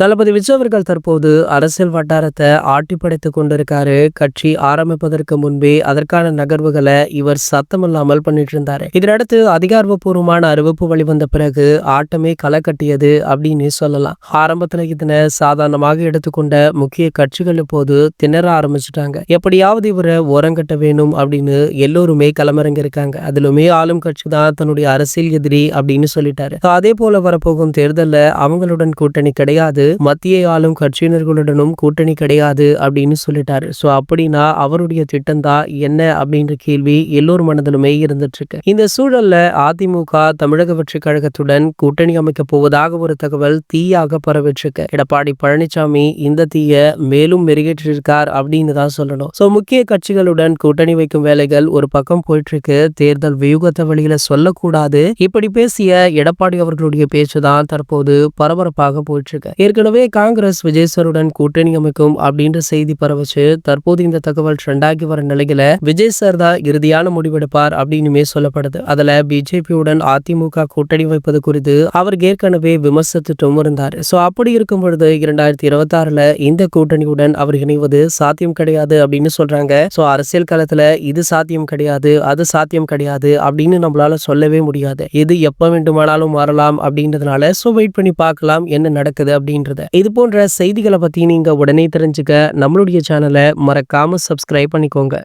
தளபதி விஜய் அவர்கள் தற்போது அரசியல் வட்டாரத்தை ஆட்டி படைத்துக் கொண்டிருக்காரு. கட்சி ஆரம்பிப்பதற்கு முன்பே அதற்கான நகர்வுகளை இவர் சத்தமில்லாமல் பண்ணிட்டு இருந்தாரு. இதனடுத்து அதிகாரப்பூர்வமான அறிவிப்பு வெளிவந்த பிறகு ஆட்டமே களை கட்டியது அப்படின்னு சொல்லலாம். ஆரம்பத்துல இதனை சாதாரணமாக எடுத்துக்கொண்ட முக்கிய கட்சிகள் இப்போது திணற ஆரம்பிச்சுட்டாங்க. எப்படியாவது இவரை ஓரங்கட்ட வேணும் அப்படின்னு எல்லோருமே களமிறங்கி இருக்காங்க. அதிலுமே ஆளும் கட்சி தான் தன்னுடைய அரசியல் எதிரி அப்படின்னு சொல்லிட்டாரு. அதே போல வரப்போகும் தேர்தல்ல அவங்களுடன் கூட்டணி கிடையாது, மத்திய ஆளும் கட்சியினர்களுடனும் கூட்டணி கிடையாது அப்படின்னு சொல்லிட்டாரு. சோ அப்படின்னா அவருடைய திட்டம் தான் என்ன அப்படின்ற கேள்வி எல்லோர் மனதிலுமே இருந்துட்டு இருக்கு. இந்த சூழல்ல அதிமுக தமிழக வெற்றி கழகத்துடன் கூட்டணி அமைக்க போவதாக ஒரு தகவல் தீயாக பரவிட்டிருக்கு. எடப்பாடி பழனிசாமி இந்த தீய மேலும் மெருகேற்றிருக்கார் அப்படின்னு தான் சொல்லணும். சோ முக்கிய கட்சிகளுடன் கூட்டணி வைக்கும் வேலைகள் ஒரு பக்கம் போயிட்டு இருக்கு. தேர்தல் வியூகத்தை வெளியில சொல்லக்கூடாது இப்படி பேசிய எடப்பாடி அவர்களுடைய பேச்சுதான் தற்போது பரபரப்பாக போயிட்டு இருக்கு. ஏற்கனவே காங்கிரஸ் விஜய் சாருடன் கூட்டணி அமைக்கும் அப்படின்ற செய்தி பரவச்சு தற்போது இந்த தகவல் ட்ரெண்டாகி வர நிலையில விஜய் சார் தான் இறுதியான முடிவெடுப்பார் அப்படின்னுமே சொல்லப்படுது. அதுல பிஜேபியுடன் அதிமுக கூட்டணி வைப்பது குறித்து அவர் ஏற்கனவே விமர்சித்துட்டும் இருந்தாரு. சோ அப்படி இருக்கும் பொழுது 2026ல இந்த கூட்டணியுடன் அவர் இணைவது சாத்தியம் கிடையாது அப்படின்னு சொல்றாங்க. சோ அரசியல் களத்துல இது சாத்தியம் கிடையாது, அது சாத்தியம் கிடையாது அப்படின்னு நம்மளால சொல்லவே முடியாது. இது எப்ப வேண்டுமானாலும் மாறலாம் அப்படின்றதுனால சோ வெயிட் பண்ணி பார்க்கலாம் என்ன நடக்குது அப்படின்றத. இது போன்ற செய்திகளை பத்தி நீங்க உடனே தெரிஞ்சுக்க நம்மளுடைய சேனலை மறக்காம சப்ஸ்கிரைப் பண்ணிக்கோங்க.